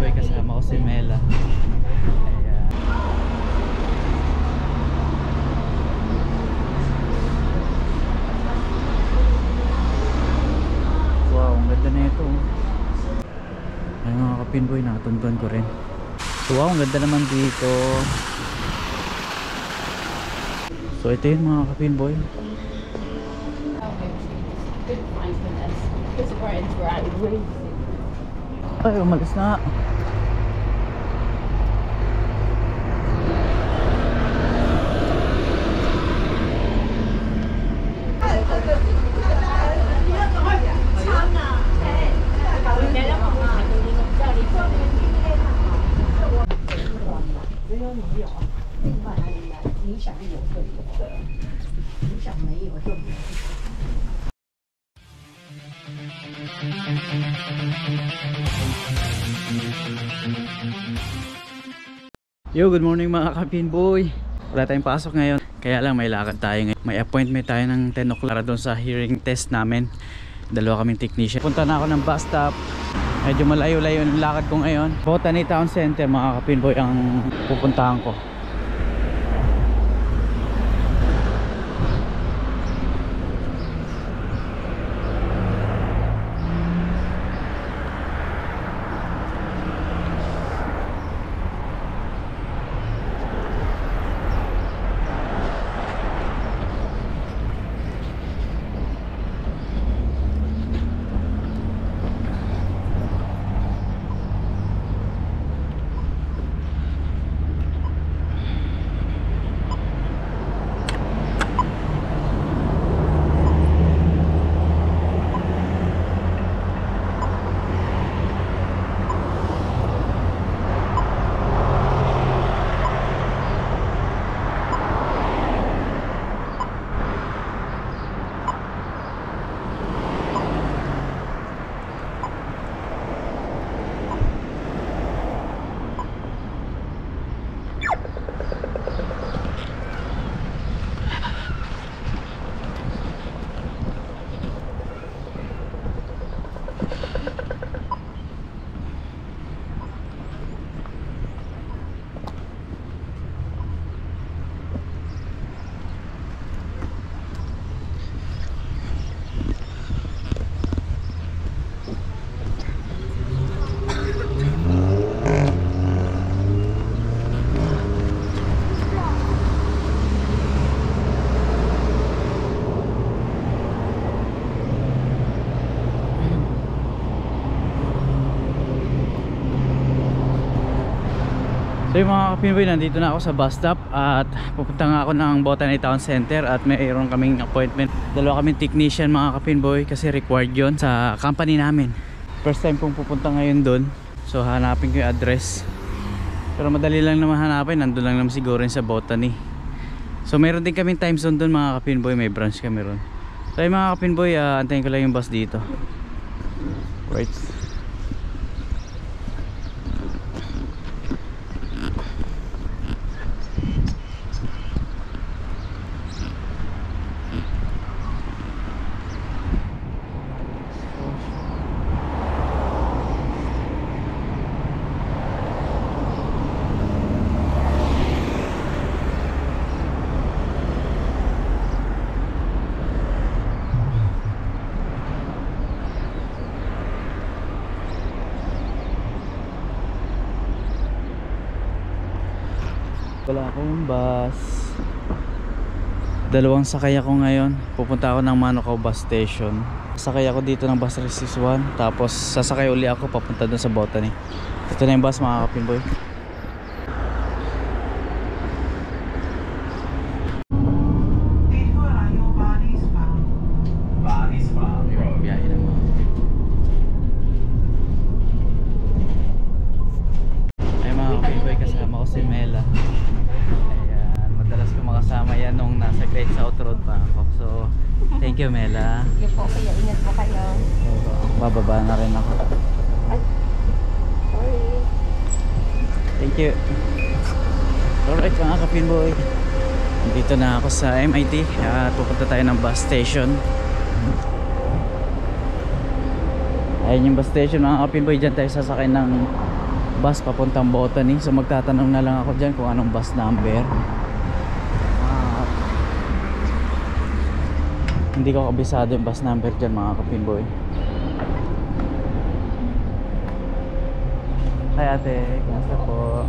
kapinboy, kasama ko si Mela. Ayan. Wow, ang ganda na ito. Ay mga kapinboy, nakatuntuan ko rin. So wow, ang ganda naman dito. So ito yun mga kapinboy. Ay, umalis na. Yo, good morning mga kapinboy. Wala tayong pasok ngayon, kaya lang may lakad tayo ngayon. May appointment tayo ng 10 o'clock doon sa hearing test namin. Dalawa kaming technician. Punta na ako ng bus stop. Medyo malayo-layo yung lakad ko ngayon. Botany Town Center mga kapinboy ang pupuntahan ko. So yung mga kapinboy, nandito na ako sa bus stop at pupunta nga ako ng Botany Town Center at mayroon kaming appointment. Dalawa kaming technician mga kapinboy kasi required yon sa company namin. First time kong pupunta ngayon doon. So hanapin ko yung address. Pero madali lang naman hanapin, nandun lang naman siguro sa Botany. So mayroon din kaming time zone doon mga kapinboy, may branch kami ron. So yung mga kapinboy, antayin ko lang yung bus dito. Right. Wala akong bus. Dalawang sakay ako ngayon. Pupunta ako ng Manukau bus station. Sakay ako dito ng bus 361. Tapos sasakay uli ako papunta dun sa Botany. Ito na yung bus mga kapinboy. Biyahe na mo. Ay mga kapinboy, kasama ko si Mela. Kasama yan nung nasa Great South Road pa ako. So, thank you Mela. Thank you po kayo. Ingat po kayo. Bababa na rin ako. Ay, sorry. Thank you. Alright mga kapinboy, dito na ako sa MIT at pupunta tayo ng bus station. Ayun yung bus station mga kapinboy. Dyan tayo sasakay ng bus papuntang Botany. So magtatanong na lang ako dyan kung anong bus number. Hindi ko kabisado yung bus number dyan mga kapinboy. Hi ate, kumusta po?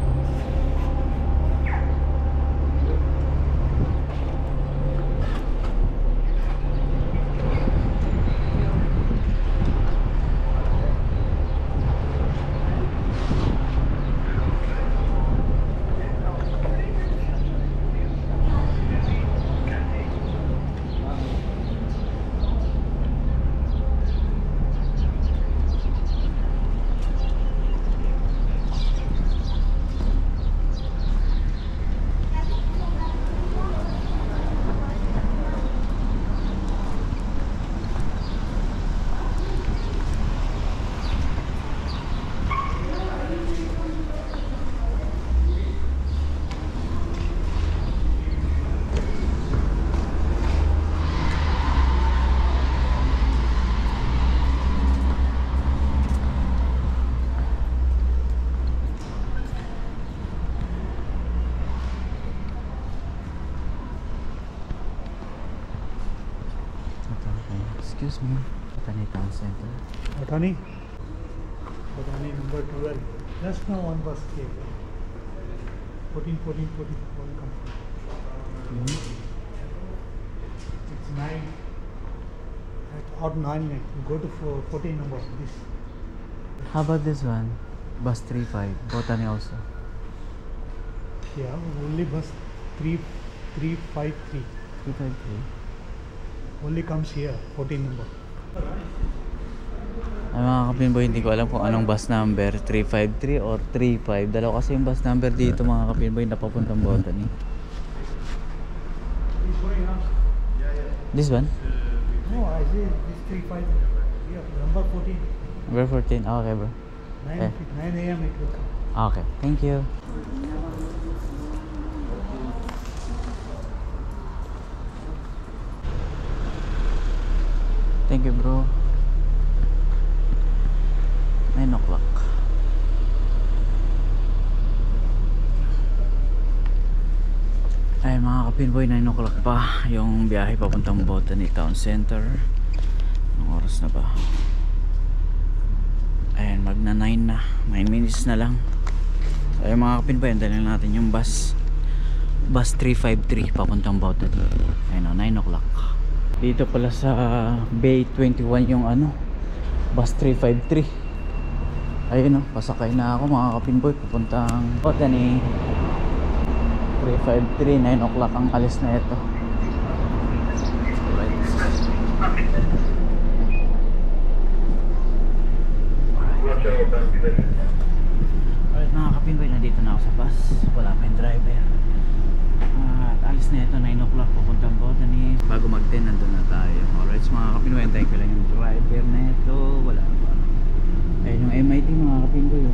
Excuse me, Botany Town Center. Botany number 12. Just now one bus came. 14, one come. It's 9. At odd 9, go to 14 number. This. How about this one? Bus 35, Botany also. Yeah, only bus 353. 353. Only comes here, 14 number. Ay mga kapinboy, hindi ko alam kung anong bus number, 353 or 35. Dalawa kasi yung bus number dito mga kapinboy na papuntang Botany. This one? No, I say this 35. Yeah, number 14. Number 14, okay bro. 9 a.m. it will come. Okay, thank you. Thank you bro. 9 o'clock. Ay mga kapinboy, 9 o'clock pa yung biyahe papuntang Botany Town Center. Anong oras na ba? Ayan, magna 9 na, 9 minutes na lang. Ay mga kapinboy, andalan natin yung bus 353 papuntang Botany. Ayun o, 9 o'clock. Dito pala sa Bay 21 yung bus 353. Ayun o, pasakay na ako mga kapinboy papuntang Botany. 353, 9 o'clock ang alis na ito. Alright mga kapinboy, nandito na ako sa bus. Wala pa yung driver. At alis na ito, 9 o'clock papuntang Botany. Bago mag-10, nandun na tayo. Alright, so mga kapinboy, antayin ko lang yung driver na ito. Wala pa. Ayun yung MIT mga kapinboy.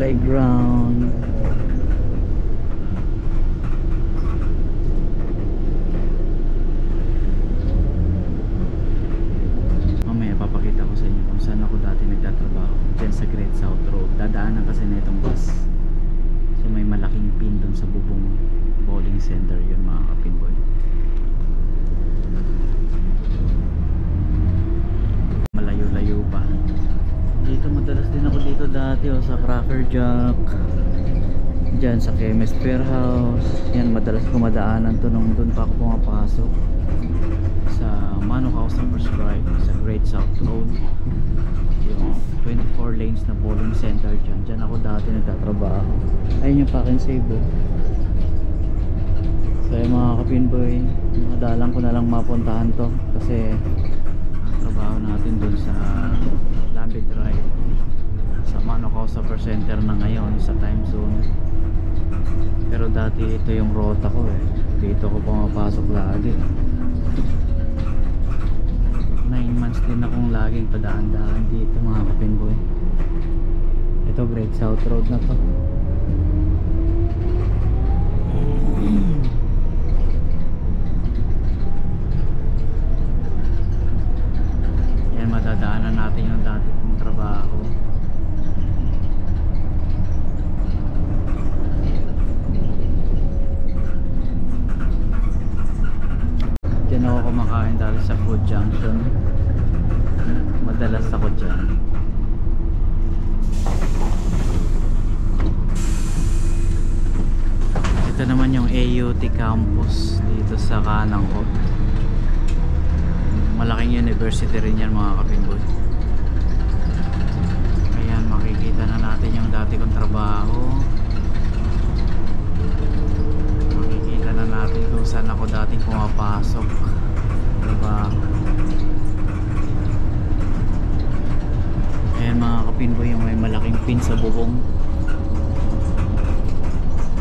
Playground. Mamaya papakita ko sa inyo kung saan ako dati nagtatrabaho. Diyan sa Great South Road. Dadaanan kasi na itong bus. So may malaking pin doon sa bubong bowling center yun mga kapinboy. Malayo-layo pa. Dito madalas din ako dito dati sa Cracker Jack, dyan sa Chemist Warehouse. Yan, madalas kumadaanan to nung doon pa ako pumapasok sa Manok House number Scribe sa Great South Road. 24 lanes na bowling center dyan. Dyan ako dati nagtatrabaho. Ayun yung pack and save oh. So yung mga kapinboy, madalang ko na lang mapuntahan to kasi trabaho natin dun sa Lambit Drive sa Manoco Super Center na ngayon sa time zone. Pero dati ito yung rota ko eh, dito ko pumapasok lagi. 9 months din akong laging padaan-daan dito mga kapinboy. Ito Great South Road na to. Yan, madadaanan natin yung dati kong trabaho. Diyan ako kumakain dahil sa Food Junction. Madalas ako dyan. Ito naman yung AUT campus dito sa kanang ko. Malaking university rin yan mga kapinboy. Ayan, makikita na natin yung dati kong trabaho. Makikita na natin kung saan ako dating pumapasok. Trabaho. Ayan mga kapinboy, yung may malaking pin sa bubong.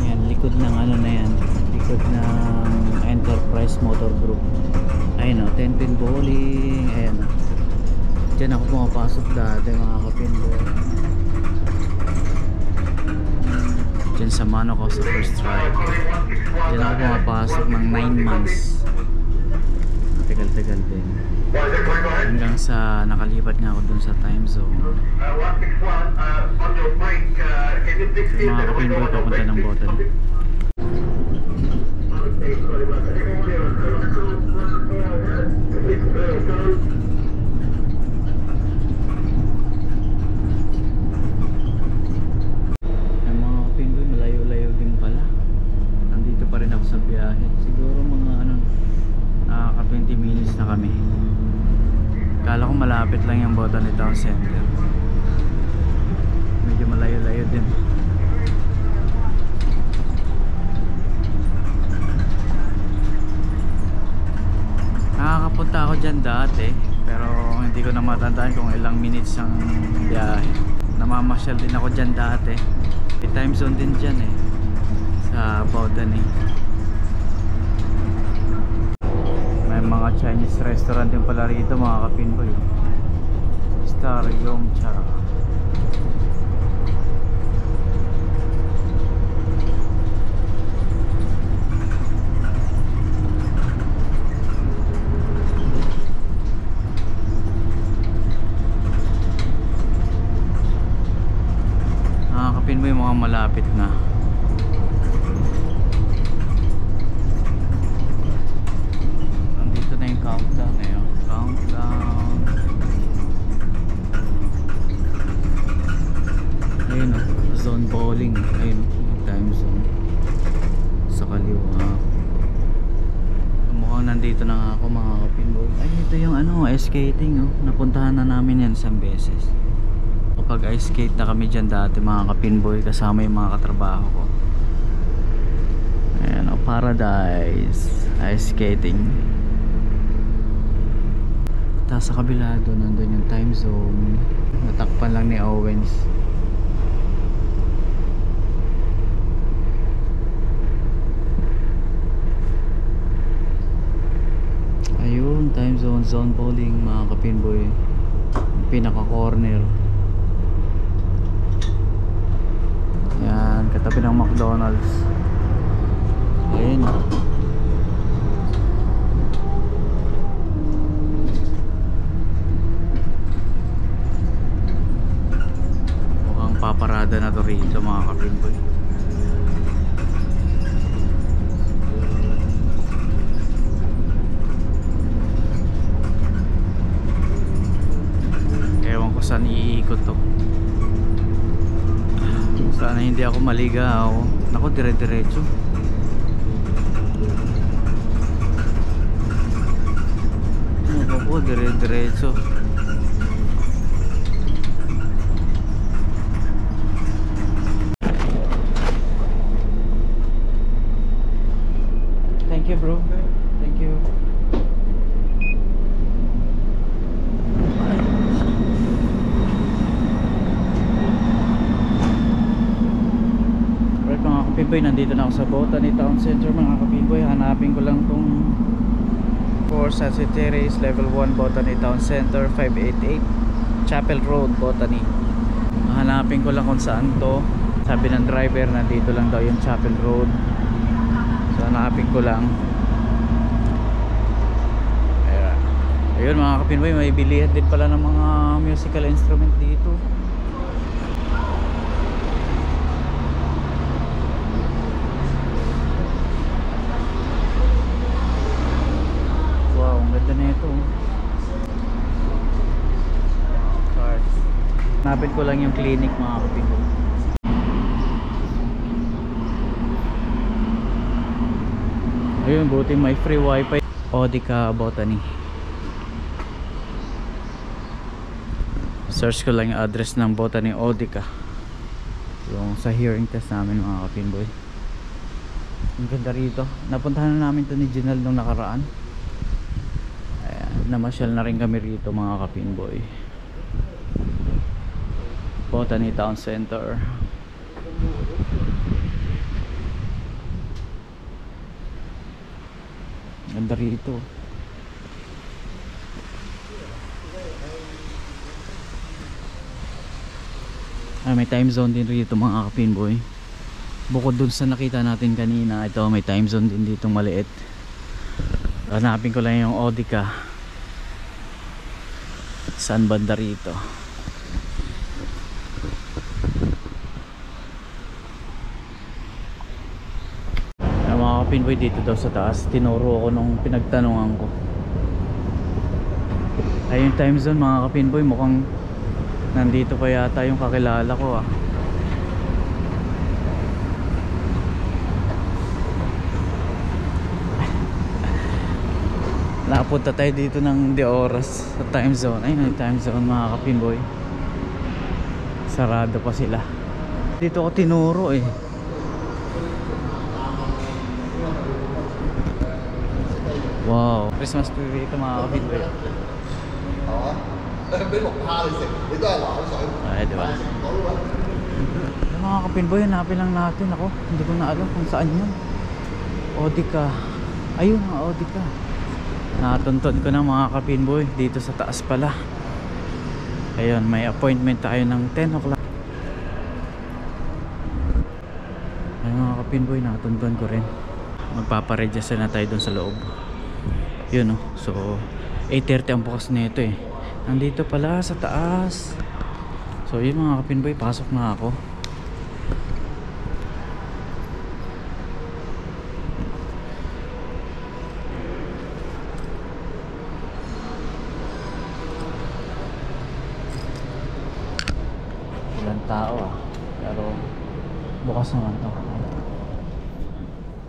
Ayan, likod ng ano na yan, likod ng Enterprise Motor Group. Ayun o, 10 pin bowling. Ayan o, dyan ako pumapasok dati mga kapinboy. Dyan sa Manoco sa first drive. Dyan ako pumapasok ng 9 months. Tagal-tagal din. Hanggang sa nakalipat nga ako dun sa time zone. So, mga kapinboy, papunta ng Botan. Ang mga kapinboy, malayo-layo din pala. Nandito pa rin ako sa biyahe. Siguro mga nakaka 20 minutes na kami. Kala ko malapit lang yung Botany Town Center. Medyo malayo-layo din. Nakakapunta ako dyan dati, pero hindi ko na matandaan kung ilang minutes ang biyahe. Namamasyal din ako dyan dati. May time zone din dyan eh, sa Botany. May mga Chinese restaurant din pala rito mga kapinboy. Star Yum Cha. Mga kapinboy, mga malapit na. Countdown ngayon. Countdown. Ayun o, zone bowling. Ayun o, time zone. Sa kaliwa. Mukhang nandito na nga ako mga kapinboy. Ay, ito yung ice skating o. Napuntahan na namin yan isang beses. Kapag ice skate na kami dyan dati mga kapinboy, kasama yung mga katrabaho ko. Ayan o, Paradise ice skating. Sa kabila doon, nandun yung time zone. Natakpan lang ni Owens. Ayun, time zone, zone bowling mga kapinboy. Pinaka corner. Yan, katabi ng McDonald's. Ayun. Paparada na to rito mga kapinboy. Ewan ko saan iikot to. Sana hindi ako maligaw. Naku, dire-diretso. Naku po, dire-diretso. kapinboy, nandito na ako sa Botany Town Center mga kapinboy. Hanapin ko lang tong for Sunset Terrace Level 1 Botany Town Center, 588 Chapel Road, Botany. Hanapin ko lang kung saan to. Sabi ng driver nandito lang daw yung Chapel Road, so hanapin ko lang. Ayun mga kapinboy, may bilihan din pala ng mga musical instrument dito. Wow, ang ganda na ito. Card. Hanapin ko lang yung clinic mga kapinboy. Ayun, buti may free wifi. Odica Botany. Search ko lang yung address ng Botany Odica, yung sa hearing test namin mga kapinboy. Ang ganda rito. Napuntahan na namin to ni Jinal nung nakaraan. Ayan, namasyal na rin kami rito mga kapinboy. Botany Town Center. Ganda rito. May time zone din rito mga kapinboy. Bukod dun sa nakita natin kanina, ito may time zone din dito maliit. Hanapin ko lang yung Odica. Saan banda rito? Mga kapinboy, dito daw sa taas. Tinuro ako nung pinagtanungan ko. Ay, yung time zone mga kapinboy, mukhang nandito pa yata yung kakilala ko ah. Napunta tayo dito ng di oras sa time zone. Ayun yung time zone mga kapinboy. Sarado pa sila. Dito ako tinuro eh. Wow, Christmas tree dito mga kapinboy. Ay, diba? Mga kapinboy, hanapin lang natin. Ako, hindi ko na alam kung saan yun. Odica. Ayun ang Odica. Natuntun ko na mga kapinboy. Dito sa taas pala. Ayun, may appointment tayo ng 10 o'clock. Ayun mga kapinboy, natuntun ko rin. Magpaparegister na tayo dun sa loob. Yun oh. So 8:30 ang bukas nito eh. Nandito pala sa taas. So yun mga kapinboy, pasok na ako. Ilang tao ah. Pero bukas naman to.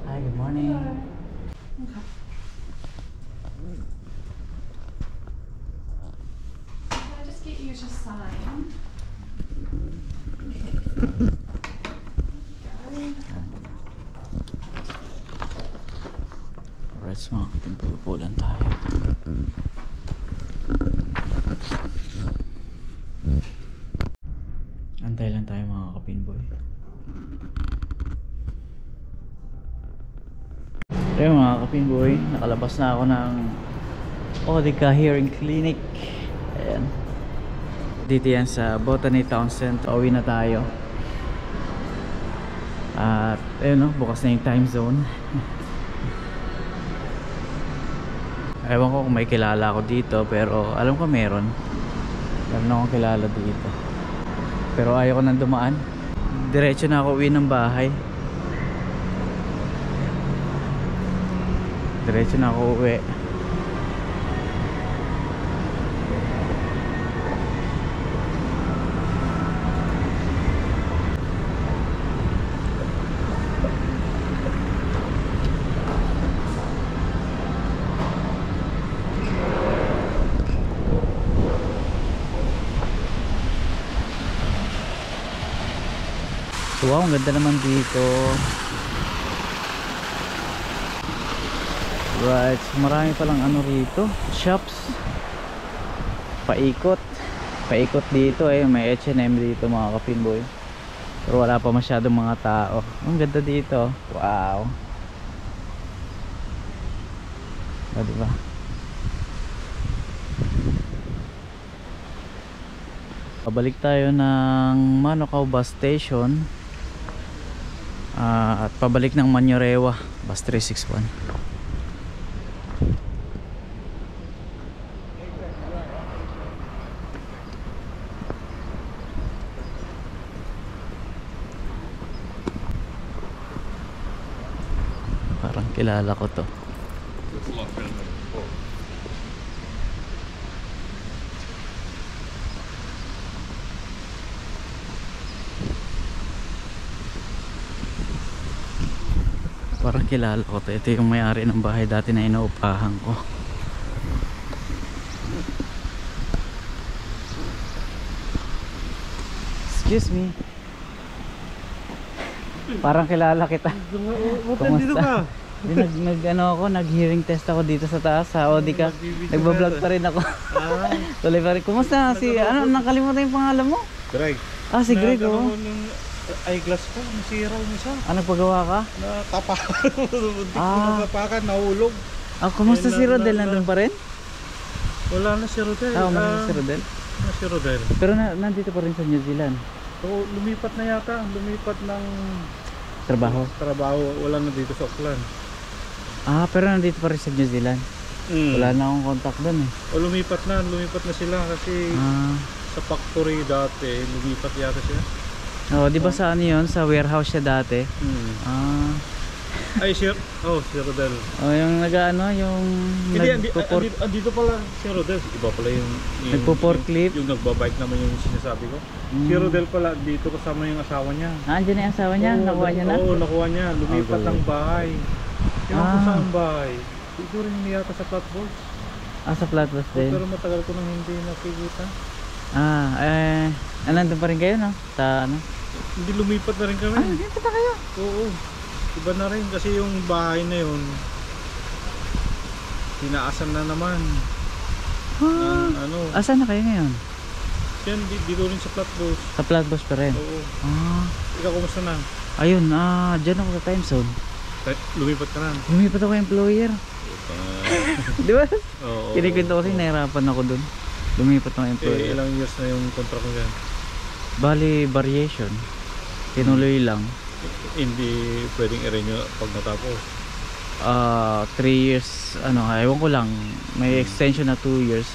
Hi, good morning. Get you to sign. Alright, so mga kapinboy, pupulan tayo. Antay lang tayo mga kapinboy. Ayun mga kapinboy, nakalabas na ako ng Odica Hearing Clinic. Ayan. Dito yan sa Botany Town Center. Uwi na tayo. At ayun no, bukas na yung time zone. Ewan ko kung may kilala ako dito, pero alam ko meron. Meron akong kilala dito. Pero ayaw ko nang dumaan. Diretso na ako uwi ng bahay. Diretso na ako uwi. Wow, ang ganda naman dito. Right, so marami palang ano rito, shops. Paikot dito eh, may H&M dito mga kapinboy. Pero wala pa masyadong mga tao. Ang ganda dito. Wow. Diba? Pabalik tayo ng Manukau bus station at pabalik ng Manyorewa bus 361. Parang kilala ko to. Parang kilala ko to. Ito yung may-ari ng bahay dati na inuupahan ko. Excuse me. Parang kilala kita. Kumusta? Nag-hearing test ako dito sa taas sa Audica. Nagba-vlog pa rin ako. Tuloy pa rin. Kumusta? Nakalimutan yung pangalan mo? Greg. Si Greg, oh. Eyeglass ko, nasira yung isa. Ano paggawa ka? Natapakan. Natapakan, nahulog. Kumusta si Rodel? Nandun pa rin? Wala na si Rodel. Wala na si Rodel. Si Rodel. Pero nandito pa rin sa New Zealand. So, lumipat na yata. Lumipat ng Trabaho? Wala na dito sa Auckland. Pero nandito pa rin sa New Zealand. Wala na akong contact doon eh. Lumipat na sila kasi sa factory dati, lumipat yata siya. Di ba sa ano yun? Sa warehouse siya dati? Ay, si Rodel. Yung yung andito pala si Rodel. Iba pala yung nagpo-forklift? Yung nagbabike naman yung sinasabi ko. Si Rodel pala, dito kasama yung asawa niya. Andyan na yung asawa niya? Nakuha niya na? Oo, nakuha niya. Lumipat ng bahay. Yung kung saan bahay. Dito rin niyata sa Flatbush. Sa Flatbush din? Pero matagal ko nang hindi nakikita. Nandun pa rin kayo, no? Sa ano? Hindi, lumipat na rin kami. Lumipat na kayo? Oo. Iba na rin kasi yung bahay na yun tinaasan na naman. Asan na kayo ngayon? Yan, dito rin sa Flatbush. Sa Flatbush pa rin? Oo. Ikaw, kumusta na? Ayun, dyan ako sa time zone. Lumipat ka na? Lumipat ako employer. Di ba? Oo. Kinikwento kasi nahirapan ako dun. Lumipat ako employer. Ilang years na yung contract mo dyan? Bali, variation. Tinuloy lang. Hindi pwedeng i-renew pag natapos. 3 years, ewan ko lang. May extension na 2 years.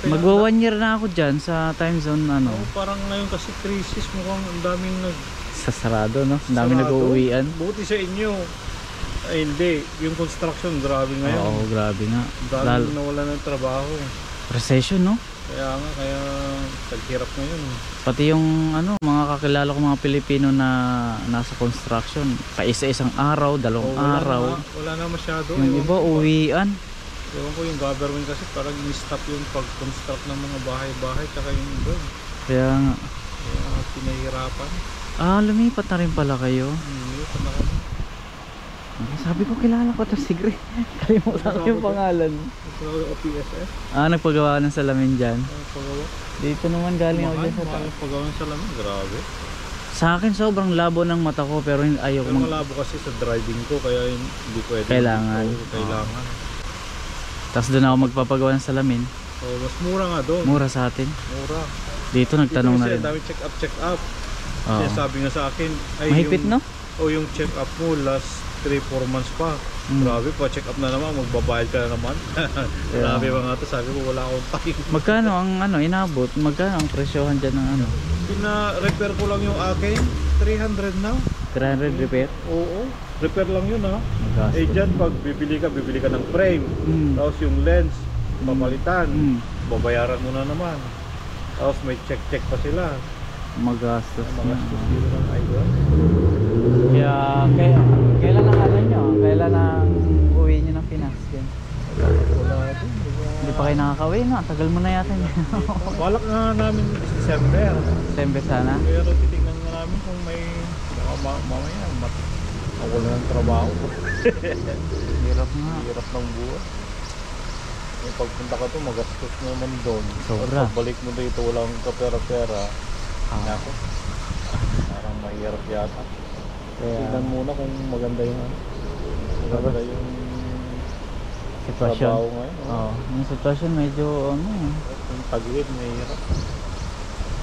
Magwa 1 year na ako dyan sa time zone, parang ngayon kasi crisis, mukhang ang daming sasarado, no? Ang daming nag-uuwian. Buti sa inyo. Ay, hindi. Yung construction, grabe ngayon. Oo, grabe nga. Daming nawala ng trabaho. Recession, no? Kaya taghirap ngayon. Pati yung mga kakilala ko mga Pilipino na nasa construction, kaisa-isang araw, dalawang araw. Wala na masyado. Yung iba uwian. Ewan ko yung government kasi parang in-stop yung pag-construct ng mga bahay-bahay tsaka yung iba. Kaya nga. Kaya pinahirapan. Lumipat na rin pala kayo. Lumipat na kami. Sabi ko kilala ko to si Greg. Kalimutan ko yung pangalan. OPSS? Nagpagawa ng salamin dyan. Pagawa? Dito naman galing ako dyan sa taas. Pagawa ng salamin, grabe. Sa akin sobrang labo ng mata ko pero ayaw ko malabo kasi sa driving ko kaya hindi pwede. Kailangan. Kailangan. Tapos doon ako magpapagawa ng salamin. Mas mura nga doon. Mura sa atin. Mura. Dito nagtanong na rin. Dami check up. Kasi sabi nga sa akin ay mahigpit, no? Yung check up mo last 3-4 months pa. Grabe pa, check up na naman, magbabayad ka na naman. Grabe ba nga to, sabi ko wala akong time. Magkano ang inabot? Magkano ang presyohan dyan ng Pina-repair ko lang yung akin, 300 na. 300 repair? Oo, repair lang yun ha. Magasto. Dyan pag bibili ka ng frame, tapos yung lens, papalitan, babayaran mo na naman. Tapos may check pa sila. Magastos na. Dito ng eyeglass. Kaya kailan ang nyo? Kailan ang uwi nyo ng Pinas? Wala din. Hindi pa kayo nakakauwi, no? Tagal mo na yata nyo. Balak nga namin December. December sana? Pero titignan nga namin kung may mamaya ako na ng trabaho. Hirap nga. Hirap ng buhay. Yung pagpunta ka to, magastos mo naman doon. Sobra. At pagbalik mo dito, walang kapera-pera. Nako. Parang mahirap yata. Kaya, Tingnan muna kung maganda yung maganda yung sitwasyon. trabaho ngayon. Oo, yung sitwasyon medyo ano, Yung tagilid, mahirap.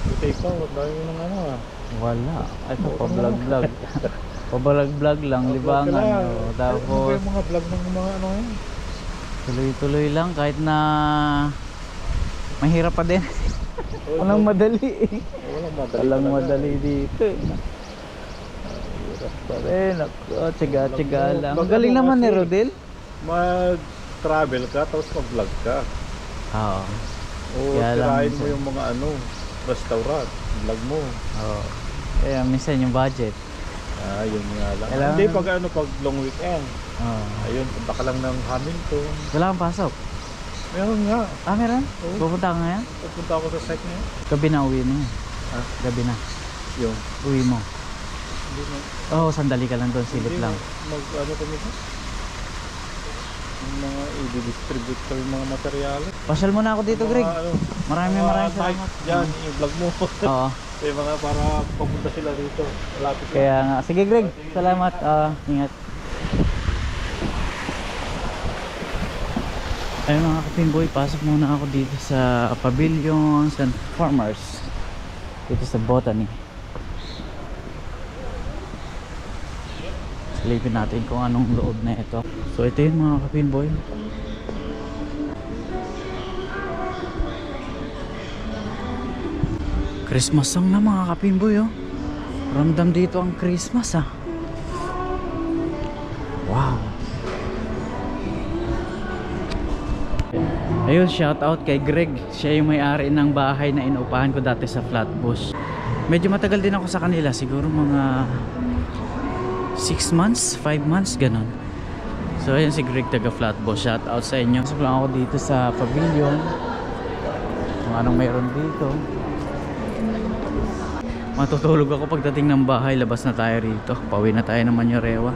Ito ikaw, dahil mo ng ano ah. wala. Ito pa vlog-vlog. Pa-vlog-vlog lang, libangan. Oh, Ano ba tapos yung mga vlog ng mga ano ngayon? tuloy-tuloy lang kahit na mahirap pa din. Walang madali eh. Walang madali. Walang talaga. madali dito eh. Hirap pa rin. Tiyaga-tiyaga lang. Ang galing naman ni Rodel. Mag-travel ka, tapos mag-vlog ka. Oo. O Kaya lang tirahin mo minsan. yung mga ano, restaurant, vlog mo. Oo. Kaya minsan yung budget. Yun nga lang. Kailangan- Hindi, pag long weekend. Oo. Ayun, punta ka lang ng Hamilton. Wala kang pasok. Meron nga. Ah, meron? Oo. Pupunta ka ngayon? Pupunta ako sa site niya. Gabi na uwi mo. Ha? Gabi na. Yung. Uwi mo. Hindi na. Oo, sandali ka lang doon. Silip Hindi lang. na. Ano kami sa? Yung mga i-distribute ko yung mga materyales. Pasyal mo na ako dito, Mga Greg. ano, Maraming mga salamat. night Dyan, i-vlog mo. Oo. Kaya mga para papunta sila dito. Malapit lang. Kaya nga. Sige, Greg. Salamat. Ingat. Ayun mga kapinboy, pasok muna ako dito sa Pavilions and Farmers. Dito sa Botany. Silipin natin kung anong loob na ito. So ito yun mga kapinboy. Christmas song na mga kapinboy oh. Ramdam dito ang Christmas ah. Wow. Ayun, shout out kay Greg. Siya yung may-ari ng bahay na inuupahan ko dati sa Flatbush. Medyo matagal din ako sa kanila, siguro mga 6 months, 5 months, ganon. So ayun si Greg taga Flatbush. Shout out sa inyo. Pasok lang ako dito sa pavilion. Kung anong mayroon dito. Matutulog ako pagdating ng bahay. Labas na tayo rito. Pauwi na tayo ng Manyorewa.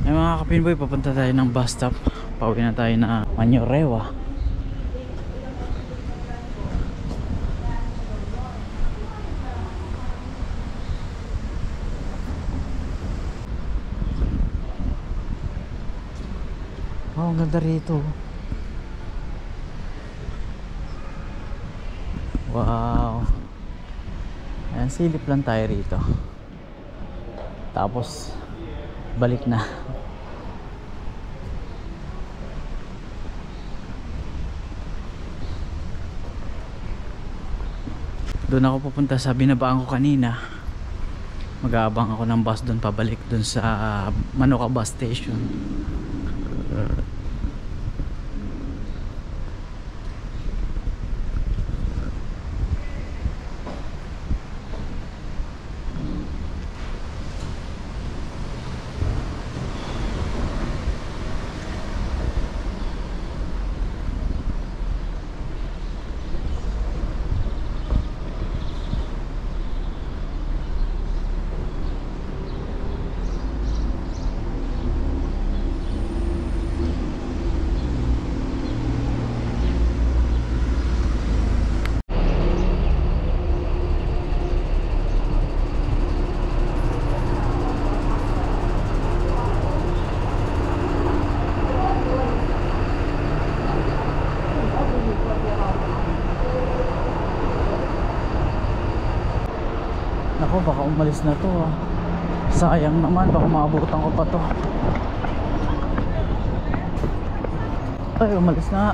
Ay mga kapinboy, papunta tayo ng bus stop. Pauwi na tayo na Manyorewa. Oh, ang ganda rito. Wow. Ayan, silip lang tayo rito. Tapos balik na. Doon ako pupunta sa binabaan ko kanina. Mag-aabang ako ng bus doon pabalik doon sa Manoka bus station. Nako, baka umalis na to ah. Sayang naman, baka maabutan ko pa to. Ay, umalis na.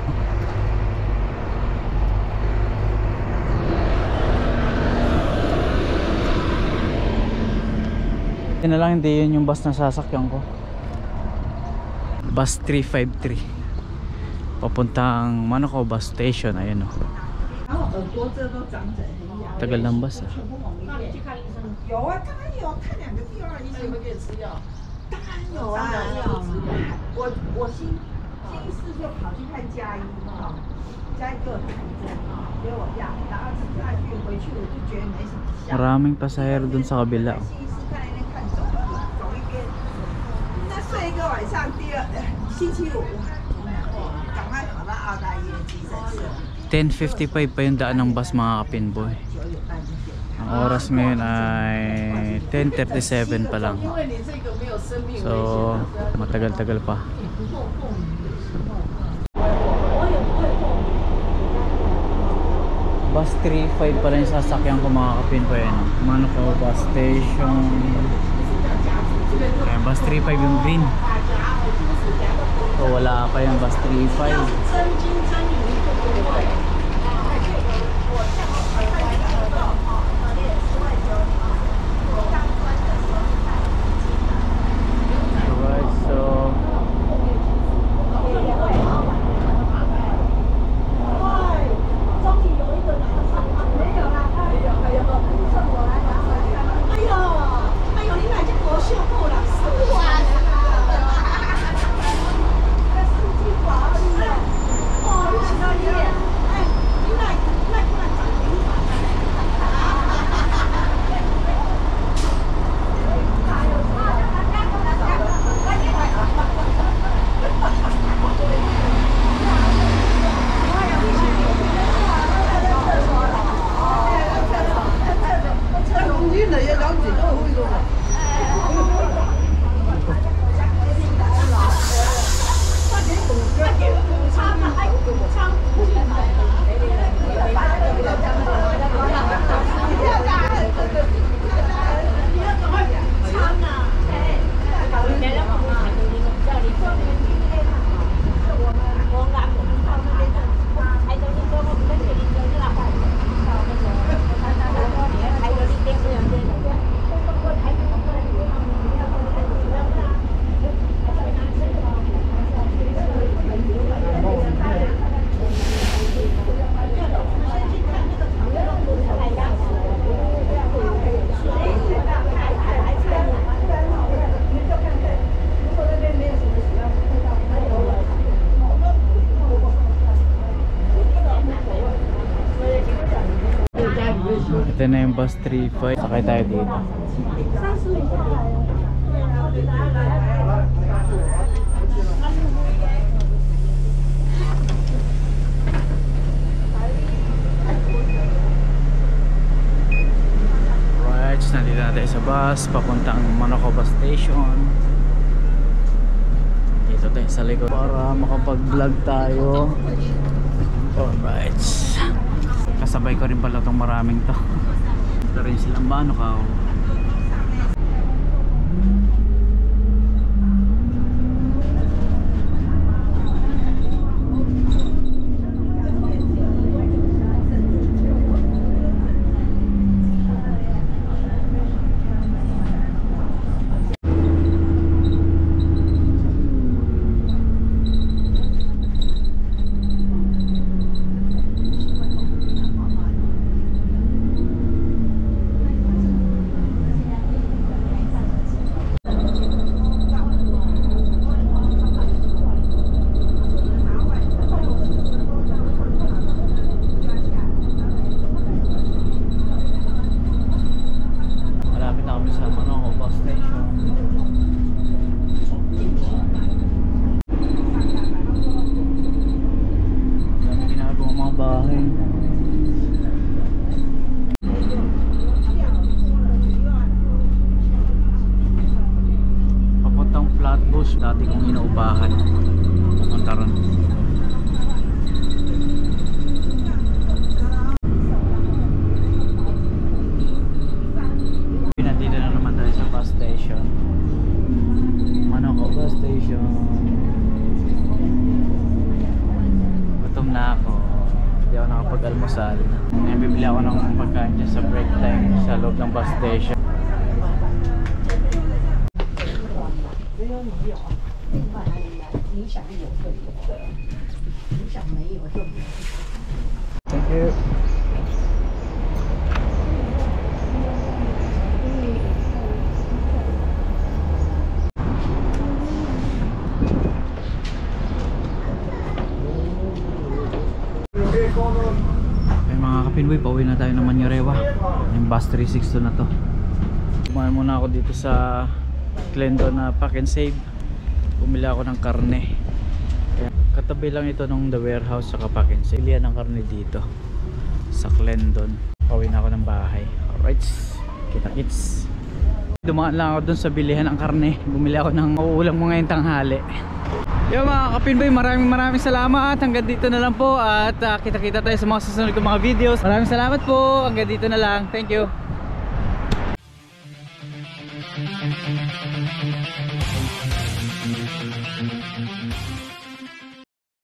Hindi na lang, hindi yun yung bus na sasakyan ko. Bus 353 papuntang Manoko Bus Station. Ayun o. Tagal ng bus ah. 有啊，当然有，看2个第二医生。当然有啊，我星期四就跑去看嘉医哈，嘉医给我打一针，给我药，然后吃下去回去我就觉得没什么效。 Maraming pasahero dun sa kabila. 星期四在那边看走一边，再睡一个晚上，星期五，赶快跑到澳大医院急诊室。 10:55 pa yung daan ng bus mga kapinboy. Ang oras ngayon ay 10:37 pa lang. So matagal-tagal pa. Bus 35 pa lang yung sasakyan ko mga kapinboy. Manoko Bus Station. Ayan, bus 35 yung green. So wala pa yung bus 35. Alright, so ito na yung bus 35. Sakay tayo dito. Right, nandito na tayo sa bus papuntang Manoko Bus Station. Dito tayo sa likod para makapag-vlog tayo. Alright, kasabay ko rin pala itong maraming to. Ito rin silang Manoko. Dati kong inuupahan pupunta ron. Nandito na naman tayo sa bus station, Manoko Bus Station. almusal. Ngayon bibili ako ng pagkain dyan sa break time sa loob ng bus station. Thank you. Ay mga kapinboy, pauwi na tayo ng Mañorewa. Yung bus 362 na to. Kumain muna ako dito sa Glendon na Pack and Save. Bumili ako ng karne. Kaya, katabi lang ito nung The Warehouse sa Pack and Save. Bilihan ng karne dito sa Glendon. Pauwi na ako ng bahay. Alright, kita-kits. Dumaan lang ako dun sa bilihan ng karne. Bumili ako ng mauulang mga yung tanghali. Yo mga kapinboy, maraming salamat. Hanggang dito na lang po. At kita-kita tayo sa mga susunod kong mga videos. Maraming salamat po. Hanggang dito na lang. Thank you.